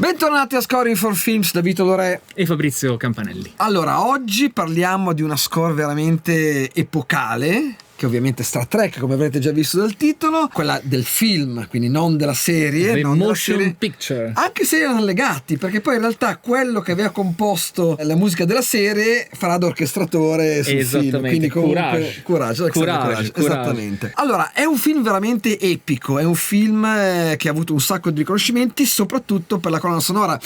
Bentornati a Scoring for Films da Vito Lorè e Fabrizio Campanelli. Allora, oggi parliamo di una score veramente epocale, che ovviamente è Star Trek, come avrete già visto dal titolo, quella del film, quindi non della serie, The non motion della serie, picture. anche se erano legati, perché poi in realtà quello che aveva composto la musica della serie farà da orchestratore sul film, quindi comunque coraggio. Esattamente. Allora, è un film veramente epico, è un film che ha avuto un sacco di riconoscimenti, soprattutto per la colonna sonora.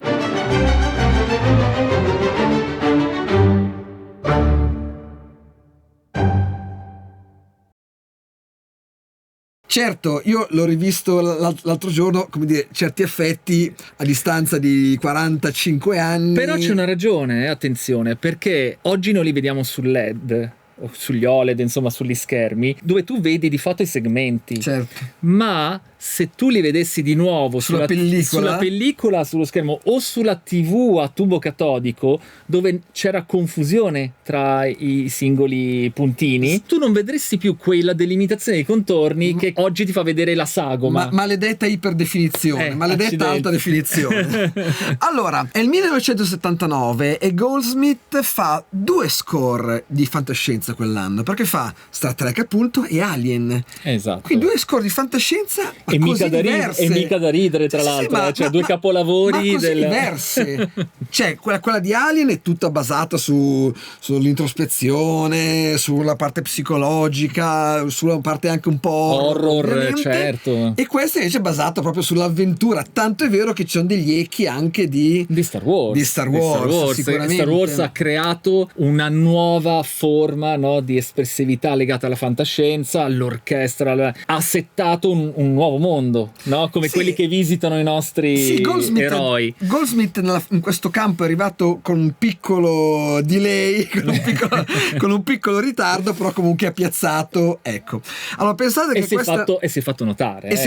Certo, io l'ho rivisto l'altro giorno, come dire, certi effetti a distanza di 45 anni. Però c'è una ragione, attenzione, perché oggi noi li vediamo sul LED o sugli OLED, insomma sugli schermi, dove tu vedi di fatto i segmenti. Certo. Ma se tu li vedessi di nuovo sulla pellicola, sullo schermo o sulla TV a tubo catodico, dove c'era confusione tra i singoli puntini, tu non vedresti più quella delimitazione dei contorni che oggi ti fa vedere la sagoma. Maledetta iperdefinizione, maledetta alta definizione. Allora, è il 1979 e Goldsmith fa due score di fantascienza quell'anno, perché fa Star Trek appunto e Alien. Esatto. Quindi due score di fantascienza e mica da ridere, tra l'altro, cioè due capolavori diverse. Cioè quella di Alien è tutta basata sull'introspezione, sulla parte psicologica, sulla parte anche un po' horror, certo. E questa invece è basata proprio sull'avventura, tanto è vero che ci sono degli echi anche di Star Wars. Sicuramente. Star Wars ha creato una nuova forma, no, di espressività legata alla fantascienza, all'orchestra, ha settato un nuovo mondo, no? Come quelli che visitano i nostri eroi. Goldsmith in questo campo è arrivato con un piccolo delay, con un piccolo ritardo, però comunque ha piazzato, ecco. Allora pensate che si è fatto notare.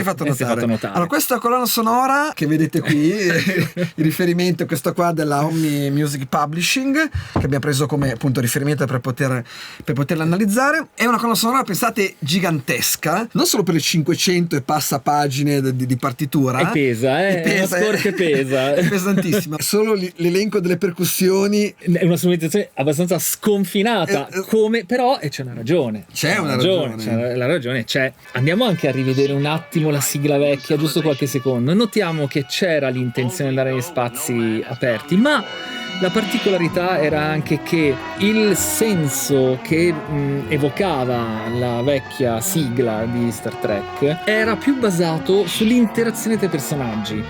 Allora, questa colonna sonora che vedete qui, il riferimento è questa qua della Omni Music Publishing, che abbiamo preso come appunto riferimento per poterla analizzare. È una colonna sonora, pensate, gigantesca, non solo per le 500 e passa pagine di partitura. E pesa, è una score che pesa. È pesantissima. Solo l'elenco delle percussioni è una strumentazione abbastanza sconfinata, però c'è una ragione. La ragione c'è. Andiamo anche a rivedere un attimo la sigla vecchia, giusto qualche secondo. Notiamo che c'era l'intenzione di andare negli spazi aperti, ma la particolarità era anche che il senso che evocava la vecchia sigla di Star Trek era più basato sull'interazione tra i personaggi.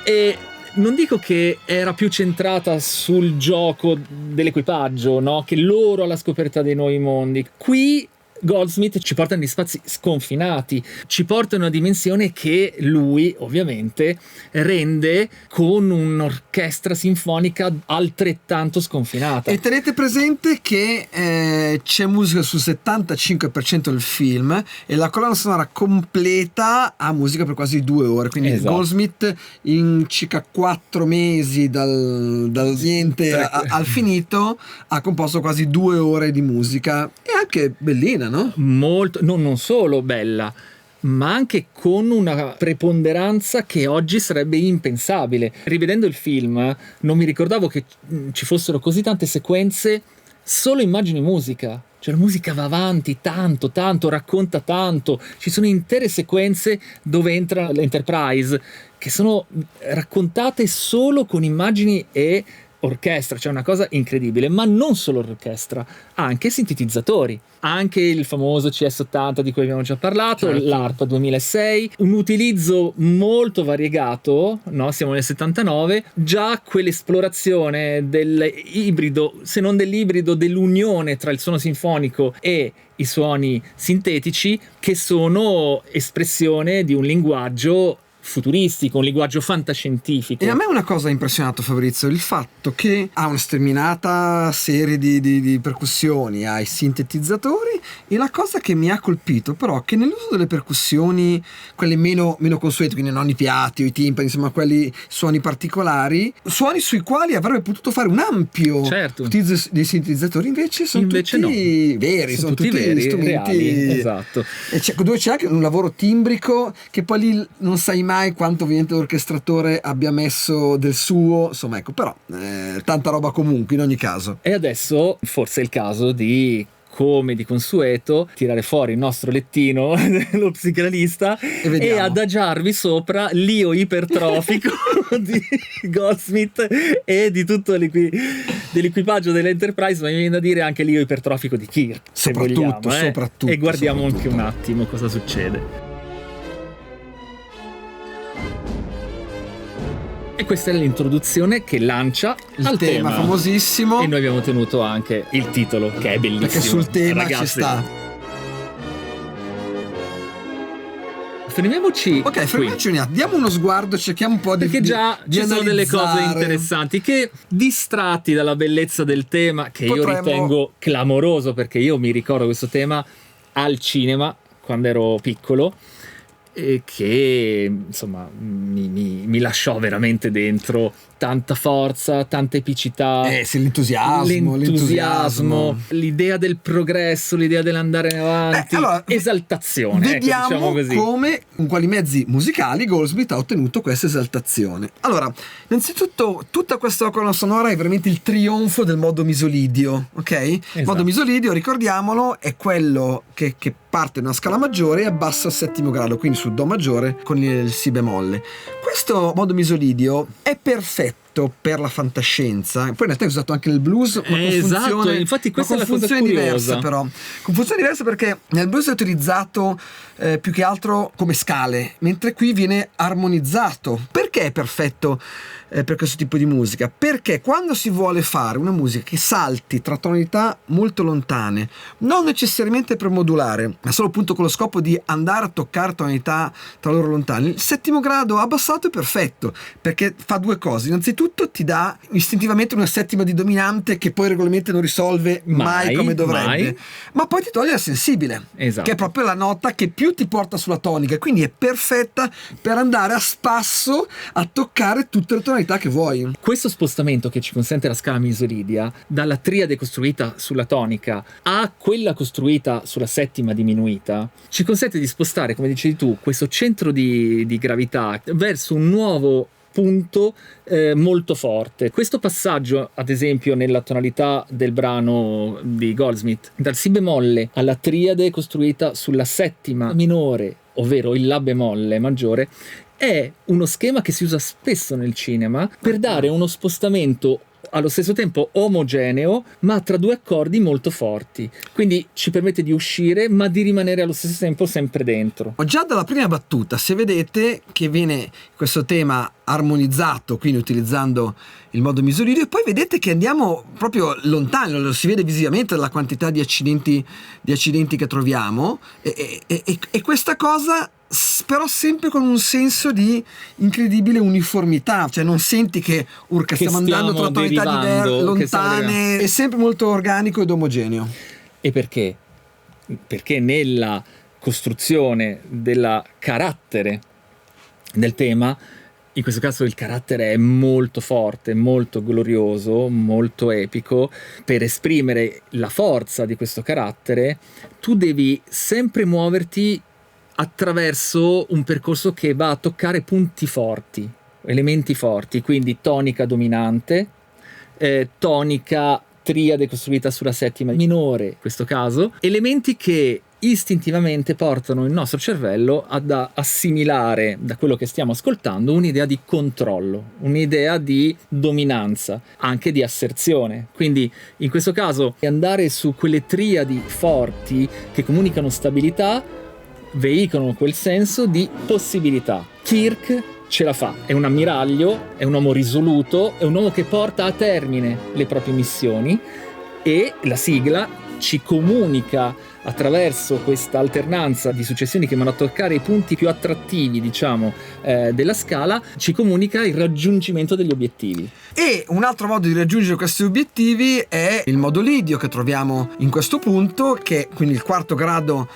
E non dico che era più centrata sul gioco dell'equipaggio, no? Che loro alla scoperta dei nuovi mondi. Qui Goldsmith ci porta negli spazi sconfinati, ci porta in una dimensione che lui ovviamente rende con un'orchestra sinfonica altrettanto sconfinata. E tenete presente che c'è musica sul 75% del film e la colonna sonora completa ha musica per quasi 2 ore, quindi esatto. Goldsmith in circa 4 mesi dal niente al finito ha composto quasi 2 ore di musica, e anche bellina, no? Molto, non solo bella, ma anche con una preponderanza che oggi sarebbe impensabile. Rivedendo il film non mi ricordavo che ci fossero così tante sequenze solo immagini e musica. Cioè la musica va avanti tanto, racconta tanto. Ci sono intere sequenze dove entra l'Enterprise che sono raccontate solo con immagini e orchestra, cioè una cosa incredibile. Ma non solo l'orchestra, anche sintetizzatori, anche il famoso CS80 di cui abbiamo già parlato, certo. L'ARP 2006, un utilizzo molto variegato, no? Siamo nel 79, già quell'esplorazione dell'ibrido, se non dell'ibrido, dell'unione tra il suono sinfonico e i suoni sintetici, che sono espressione di un linguaggio futuristico, un linguaggio fantascientifico. E a me una cosa ha impressionato, Fabrizio, il fatto che ha una sterminata serie di percussioni, ha i sintetizzatori, e la cosa che mi ha colpito però è che nell'uso delle percussioni, quelle meno consuete, quindi non i piatti o i timpani, insomma quelli suoni particolari, suoni sui quali avrebbe potuto fare un ampio utilizzo dei sintetizzatori, invece sono tutti veri, sono tutti veri, strumenti reali, esatto. E dove c'è anche un lavoro timbrico che poi lì non sai mai quanto ovviamente l'orchestratore abbia messo del suo, insomma, ecco, però tanta roba comunque in ogni caso. E adesso forse è il caso di, come di consueto, tirare fuori il nostro lettino dello psicanalista e adagiarvi sopra l'io ipertrofico di Goldsmith e di tutto dell'equipaggio dell'Enterprise, ma mi viene da dire anche l'io ipertrofico di Kirk, se vogliamo, soprattutto, e guardiamo anche un attimo cosa succede. E questa è l'introduzione che lancia il tema famosissimo, e noi abbiamo tenuto anche il titolo, che è bellissimo, perché sul tema ragazzi, ci sta. Fermiamoci un attimo, diamo uno sguardo, cerchiamo un po' perché già di ci sono delle cose interessanti che, distratti dalla bellezza del tema, che io ritengo clamoroso, perché io mi ricordo questo tema al cinema quando ero piccolo, e che insomma mi lasciò veramente dentro tanta forza, tanta epicità, l'entusiasmo, l'idea del progresso, l'idea dell'andare avanti, esaltazione. Vediamo così. Con quali mezzi musicali Goldsmith ha ottenuto questa esaltazione. Allora, innanzitutto tutta questa colonna sonora è veramente il trionfo del modo misolidio, ok? Esatto. Il modo misolidio, ricordiamolo, è quello che parte da una scala maggiore e abbassa al settimo grado, quindi sul do maggiore con il si bemolle. Questo modo misolidio è perfetto per la fantascienza, poi in realtà è usato anche nel blues, esatto, infatti questa è la cosa curiosa, diversa, però con funzione diversa, perché nel blues è utilizzato più che altro come scale, mentre qui viene armonizzato. Perché è perfetto per questo tipo di musica? Perché quando si vuole fare una musica che salti tra tonalità molto lontane, non necessariamente per modulare, ma solo appunto con lo scopo di andare a toccare tonalità tra loro lontane, il settimo grado abbassato è perfetto, perché fa due cose. Innanzitutto ti dà istintivamente una settima di dominante che poi regolarmente non risolve mai come dovrebbe, ma poi ti toglie la sensibile, che è proprio la nota che più ti porta sulla tonica, quindi è perfetta per andare a spasso a toccare tutte le tonalità che vuoi. Questo spostamento che ci consente la scala misolidia dalla triade costruita sulla tonica a quella costruita sulla settima diminuita ci consente di spostare, come dicevi tu, questo centro di gravità verso un nuovo punto molto forte. Questo passaggio, ad esempio, nella tonalità del brano di Goldsmith, dal si bemolle alla triade costruita sulla settima minore, ovvero il la bemolle maggiore, è uno schema che si usa spesso nel cinema per dare uno spostamento allo stesso tempo omogeneo, ma tra due accordi molto forti, quindi ci permette di uscire ma di rimanere allo stesso tempo sempre dentro. Già dalla prima battuta, se vedete che viene questo tema armonizzato, quindi utilizzando il modo misolidio, e poi vedete che andiamo proprio lontano, lo si vede visivamente dalla quantità di accidenti che troviamo, e questa cosa però sempre con un senso di incredibile uniformità, cioè non senti che stiamo andando tra tonalità lontane, è sempre molto organico ed omogeneo. E perché? Perché nella costruzione del carattere del tema, in questo caso il carattere è molto forte, molto glorioso, molto epico. Per esprimere la forza di questo carattere tu devi sempre muoverti attraverso un percorso che va a toccare punti forti, elementi forti, quindi tonica dominante, tonica triade costruita sulla settima minore, in questo caso, elementi che istintivamente portano il nostro cervello ad assimilare da quello che stiamo ascoltando un'idea di controllo, un'idea di dominanza, anche di asserzione. Quindi in questo caso andare su quelle triadi forti che comunicano stabilità, veicolano quel senso di possibilità. Kirk ce la fa, è un ammiraglio, è un uomo risoluto, è un uomo che porta a termine le proprie missioni, e la sigla ci comunica attraverso questa alternanza di successioni che vanno a toccare i punti più attrattivi, diciamo, della scala, ci comunica il raggiungimento degli obiettivi. E un altro modo di raggiungere questi obiettivi è il modo lidio che troviamo in questo punto, che è quindi il quarto grado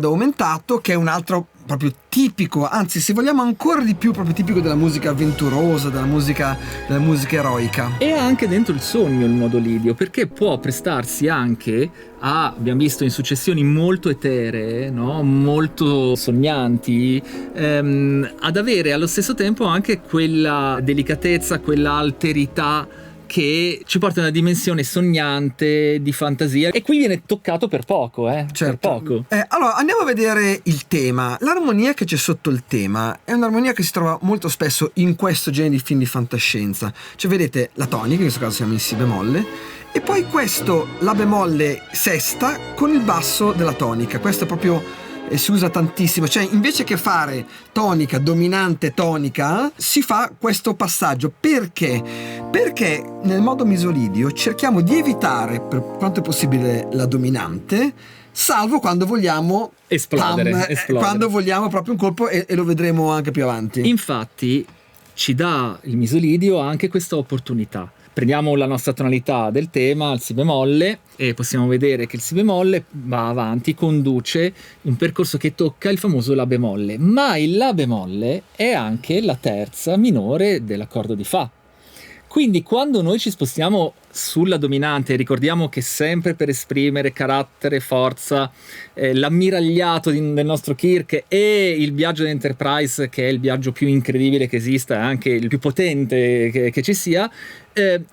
aumentato, che è un altro proprio tipico, anzi se vogliamo ancora di più proprio tipico della musica avventurosa, della musica eroica. E ha anche dentro il sogno il modo lidio, perché può prestarsi anche a, abbiamo visto in successioni molto eteree, no? Molto sognanti, ad avere allo stesso tempo anche quella delicatezza, quella alterità che ci porta a una dimensione sognante, di fantasia, e qui viene toccato per poco, certo. Per poco. Allora andiamo a vedere il tema. L'armonia che c'è sotto il tema è un'armonia che si trova molto spesso in questo genere di film di fantascienza. Cioè vedete la tonica, in questo caso siamo in si bemolle, e poi questo la bemolle sesta con il basso della tonica. Questo è proprio si usa tantissimo, cioè invece che fare tonica, dominante, tonica, si fa questo passaggio. Perché? Perché nel modo misolidio cerchiamo di evitare per quanto è possibile la dominante, salvo quando vogliamo esplodere. Quando vogliamo proprio un colpo, e lo vedremo anche più avanti. Infatti ci dà il misolidio anche questa opportunità. Prendiamo la nostra tonalità del tema, il si bemolle, e possiamo vedere che il si bemolle va avanti, conduce un percorso che tocca il famoso la bemolle, ma il la bemolle è anche la terza minore dell'accordo di fa. Quindi quando noi ci spostiamo sulla dominante, ricordiamo che sempre per esprimere carattere, forza, l'ammiragliato del nostro Kirk e il viaggio di Enterprise, che è il viaggio più incredibile che esista, anche il più potente che ci sia,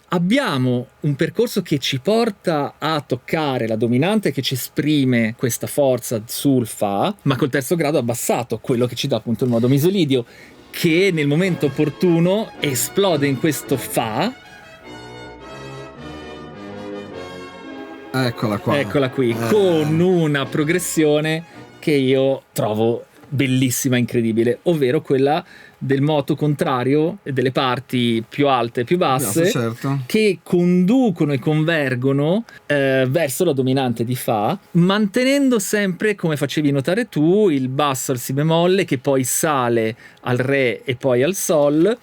abbiamo un percorso che ci porta a toccare la dominante, che ci esprime questa forza sul fa, ma col terzo grado abbassato, quello che ci dà appunto il modo misolidio, che nel momento opportuno esplode in questo fa. Eccola qui, con una progressione che io trovo bellissima, incredibile, ovvero quella del moto contrario, delle parti più alte e più basse, certo, che conducono e convergono verso la dominante di fa, mantenendo sempre, come facevi notare tu, il basso al si bemolle, che poi sale al re e poi al sol,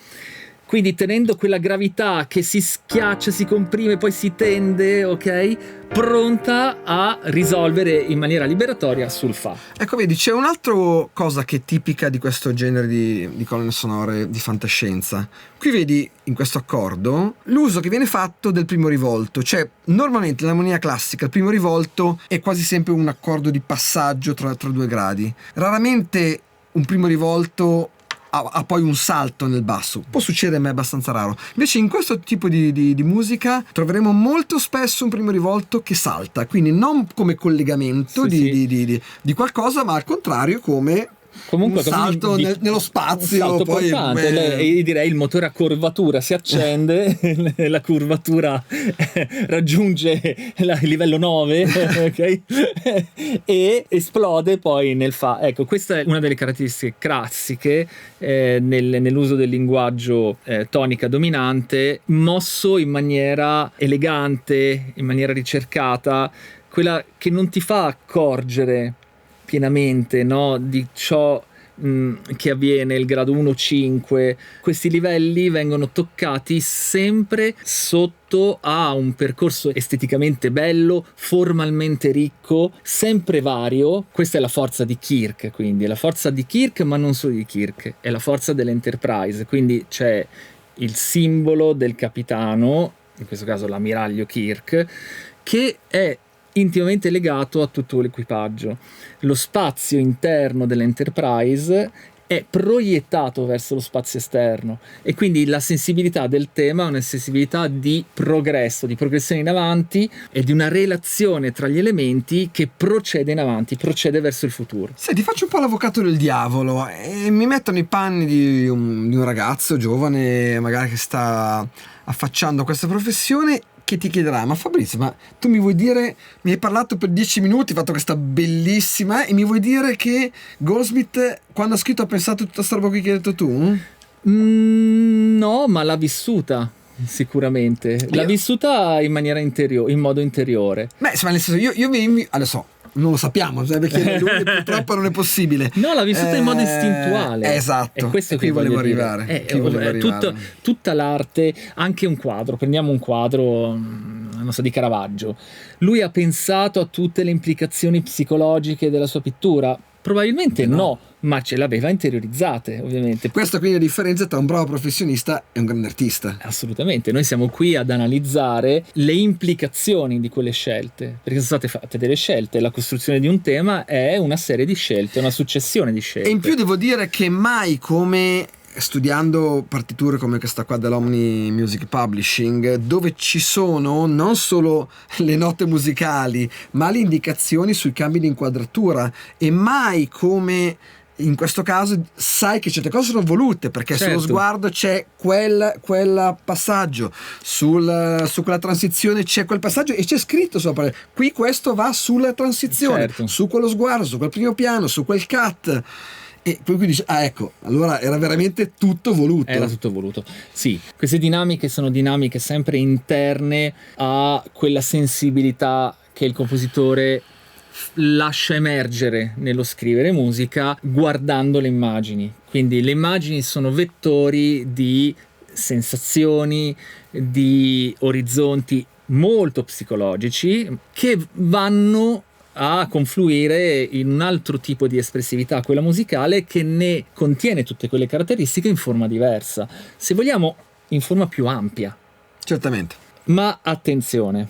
quindi tenendo quella gravità che si schiaccia, si comprime, poi si tende, ok? Pronta a risolvere in maniera liberatoria sul fa. Ecco, vedi, c'è un'altra cosa che è tipica di questo genere di colonne sonore di fantascienza. Qui vedi, in questo accordo, l'uso che viene fatto del primo rivolto. Cioè, normalmente nell'armonia classica il primo rivolto è quasi sempre un accordo di passaggio tra due gradi. Raramente un primo rivolto ha poi un salto nel basso. Può succedere, ma è abbastanza raro. Invece in questo tipo di musica troveremo molto spesso un primo rivolto che salta, quindi non come collegamento di qualcosa, ma al contrario come comunque un salto nello spazio. Un salto poi portante, direi il motore a curvatura si accende, la curvatura raggiunge il livello 9, ok? E esplode poi nel fa. Ecco, questa è una delle caratteristiche classiche nell'uso del linguaggio tonica dominante, mosso in maniera elegante, in maniera ricercata, quella che non ti fa accorgere pienamente, no, di ciò che avviene, il grado 1-5. Questi livelli vengono toccati sempre sotto a un percorso esteticamente bello, formalmente ricco, sempre vario. Questa è la forza di Kirk, quindi è la forza di Kirk, ma non solo di Kirk, è la forza dell'Enterprise. Quindi c'è il simbolo del capitano, in questo caso l'ammiraglio Kirk, che è intimamente legato a tutto l'equipaggio. Lo spazio interno dell'Enterprise è proiettato verso lo spazio esterno, e quindi la sensibilità del tema è una sensibilità di progresso, di progressione in avanti, e di una relazione tra gli elementi che procede in avanti, procede verso il futuro. Senti, faccio un po' l'avvocato del diavolo e mi metto nei panni di un ragazzo giovane, magari che sta affacciando a questa professione, che ti chiederà: ma Fabrizio, ma tu mi vuoi dire, mi hai parlato per 10 minuti, hai fatto questa bellissima, e mi vuoi dire che Goldsmith quando ha scritto ha pensato tutta questa roba qui che hai detto tu? No, ma l'ha vissuta. sicuramente. L'ha vissuta in maniera in modo interiore. Beh, nel senso, io adesso non lo sappiamo, perché lui purtroppo non è possibile. No, l'ha vissuta in modo istintuale. Esatto. E questo qui volevo arrivare. Tutta l'arte, anche un quadro. Prendiamo un quadro, non so, di Caravaggio. Lui ha pensato a tutte le implicazioni psicologiche della sua pittura? Probabilmente no, ma ce l'aveva interiorizzate, ovviamente. Questa quindi è la differenza tra un bravo professionista e un grande artista. Assolutamente, noi siamo qui ad analizzare le implicazioni di quelle scelte, perché sono state fatte delle scelte. La costruzione di un tema è una serie di scelte, una successione di scelte. E in più devo dire che mai come studiando partiture come questa qua dell'Omni Music Publishing, dove ci sono non solo le note musicali ma le indicazioni sui cambi di inquadratura, e mai come in questo caso sai che certe cose sono volute, perché sullo sguardo c'è quel passaggio, su quella transizione c'è quel passaggio e c'è scritto sopra, qui questo va sulla transizione, su quello sguardo, su quel primo piano, su quel cut. E poi qui dice, ecco, allora era veramente tutto voluto. Era tutto voluto. Sì, queste dinamiche sono dinamiche sempre interne a quella sensibilità che il compositore lascia emergere nello scrivere musica guardando le immagini. Quindi le immagini sono vettori di sensazioni, di orizzonti molto psicologici che vanno a confluire in un altro tipo di espressività, quella musicale, che ne contiene tutte quelle caratteristiche in forma diversa, se vogliamo in forma più ampia. Certamente. Ma attenzione,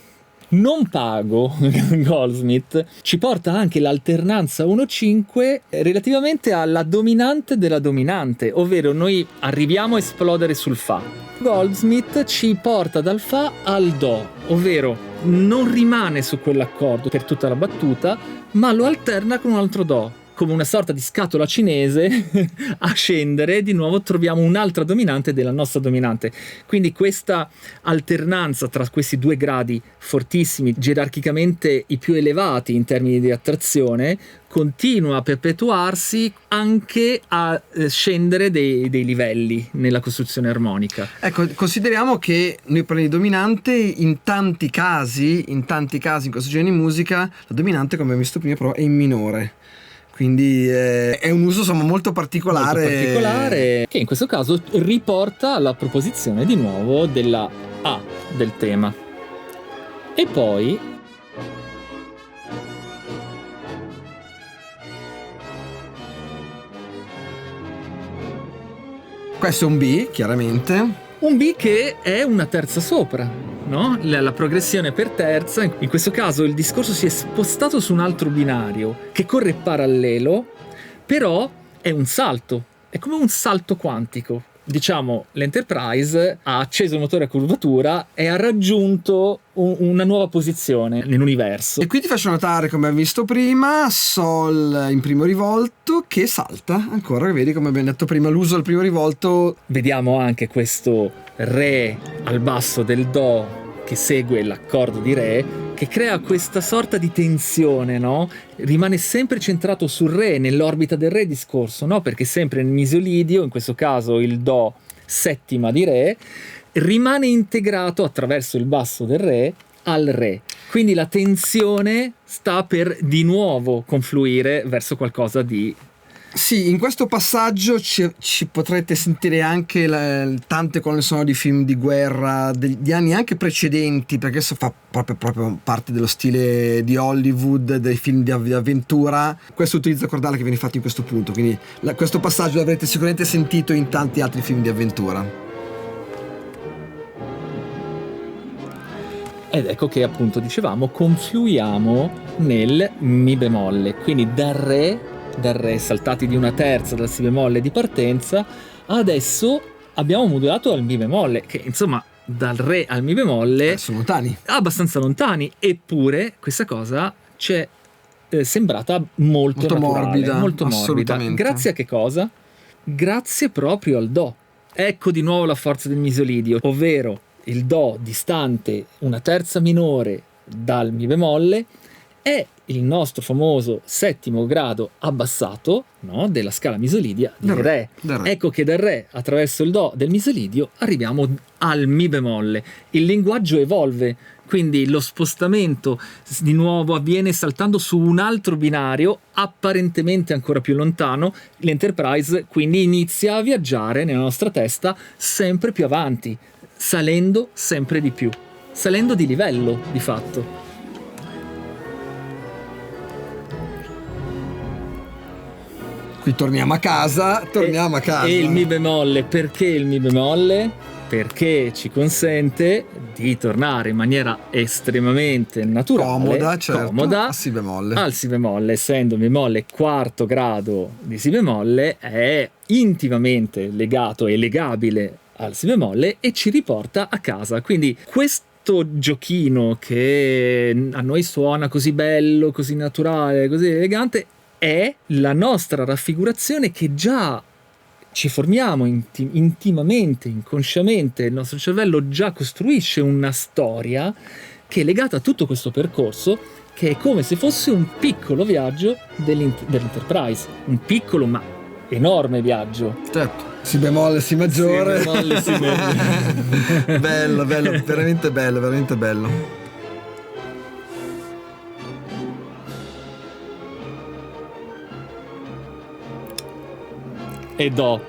non pago Goldsmith ci porta anche l'alternanza 1-5 relativamente alla dominante della dominante, ovvero noi arriviamo a esplodere sul Fa. Goldsmith ci porta dal Fa al Do, ovvero non rimane su quell'accordo per tutta la battuta, ma lo alterna con un altro Do, come una sorta di scatola cinese a scendere. Di nuovo troviamo un'altra dominante della nostra dominante. Quindi questa alternanza tra questi due gradi fortissimi, gerarchicamente i più elevati in termini di attrazione, continua a perpetuarsi anche a scendere dei livelli nella costruzione armonica. Ecco, consideriamo che noi parliamo di dominante, in tanti casi in questo genere di musica la dominante, come abbiamo visto prima, però è in minore. Quindi è un uso molto particolare, che in questo caso riporta alla proposizione di nuovo della A del tema. E poi questo è un B, chiaramente. Un B che è una terza sopra, no? La progressione per terza. In questo caso il discorso si è spostato su un altro binario che corre parallelo, però è un salto, è come un salto quantico. Diciamo, l'Enterprise ha acceso il motore a curvatura e ha raggiunto una nuova posizione nell'universo. E qui ti faccio notare, come abbiamo visto prima, Sol in primo rivolto che salta ancora, vedi come abbiamo detto prima, l'uso del primo rivolto. Vediamo anche questo Re al basso del Do che segue l'accordo di Re, che crea questa sorta di tensione, no? Rimane sempre centrato sul Re, nell'orbita del Re discorso, no? Perché sempre nel misolidio, in questo caso il Do settima di Re, rimane integrato attraverso il basso del Re al Re. Quindi la tensione sta per di nuovo confluire verso qualcosa di... Sì, in questo passaggio ci potrete sentire anche tante colonne sonore di film di guerra di anni anche precedenti, perché questo fa proprio parte dello stile di Hollywood, dei film di avventura, questo utilizzo cordale che viene fatto in questo punto, quindi questo passaggio l'avrete sicuramente sentito in tanti altri film di avventura. Ed ecco che appunto dicevamo confluiamo nel Mi bemolle, quindi dal Re saltati di una terza dal Si bemolle di partenza, adesso abbiamo modulato al Mi bemolle, che insomma dal Re al Mi bemolle sono lontani, abbastanza lontani, eppure questa cosa ci è sembrata molto naturale, molto morbida. Grazie a che cosa? Grazie proprio al Do. Ecco di nuovo la forza del misolidio, ovvero il Do distante una terza minore dal Mi bemolle è il nostro famoso 7° grado abbassato, no, della scala misolidia di re. Ecco che dal re attraverso il do del misolidio arriviamo al mi bemolle. Il linguaggio evolve, quindi lo spostamento di nuovo avviene saltando su un altro binario apparentemente ancora più lontano. L'Enterprise quindi inizia a viaggiare nella nostra testa sempre più avanti, salendo sempre di più, salendo di livello di fatto. Qui torniamo a casa. E il mi bemolle, perché il mi bemolle? Perché ci consente di tornare in maniera estremamente naturale, comoda al si bemolle. Al si bemolle, essendo il bemolle 4° grado di si bemolle, è intimamente legato e legabile al si bemolle e ci riporta a casa. Quindi questo giochino che a noi suona così bello, così naturale, così elegante, è la nostra raffigurazione che già ci formiamo intimamente, inconsciamente. Il nostro cervello già costruisce una storia che è legata a tutto questo percorso, che è come se fosse un piccolo viaggio dell'Enterprise, un piccolo ma enorme viaggio. Certo. Si bemolle, si maggiore. Si bemolle, si maggiore. Bello, veramente bello, veramente bello. E do.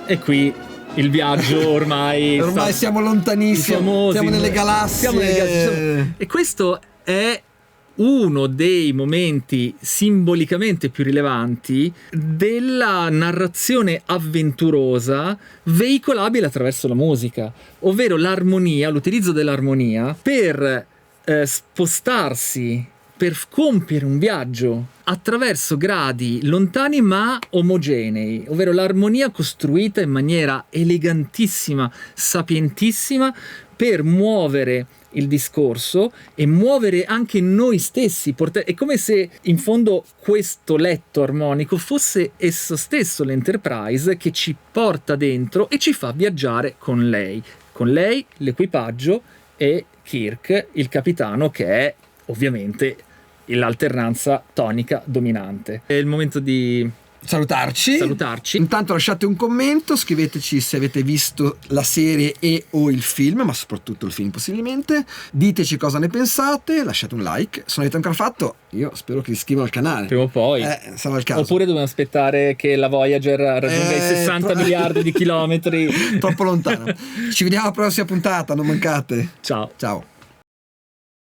E qui il viaggio ormai siamo lontanissimi, siamo nelle galassie. E questo è uno dei momenti simbolicamente più rilevanti della narrazione avventurosa veicolabile attraverso la musica, ovvero l'armonia, l'utilizzo dell'armonia per spostarsi, per compiere un viaggio attraverso gradi lontani ma omogenei, ovvero l'armonia costruita in maniera elegantissima, sapientissima, per muovere il discorso e muovere anche noi stessi. È come se in fondo questo letto armonico fosse esso stesso l'Enterprise che ci porta dentro e ci fa viaggiare con lei, l'equipaggio, e Kirk, il capitano, che è ovviamente l'alternanza tonica dominante. È il momento di salutarci. Intanto lasciate un commento, scriveteci se avete visto la serie e o il film, ma soprattutto il film possibilmente. Diteci cosa ne pensate, lasciate un like. Se non avete ancora fatto, io spero che vi iscrivano al canale. Prima o poi. Sarà il caso. Oppure dobbiamo aspettare che la Voyager raggiunga i 60 miliardi di chilometri. Troppo lontano. Ci vediamo alla prossima puntata, non mancate. Ciao.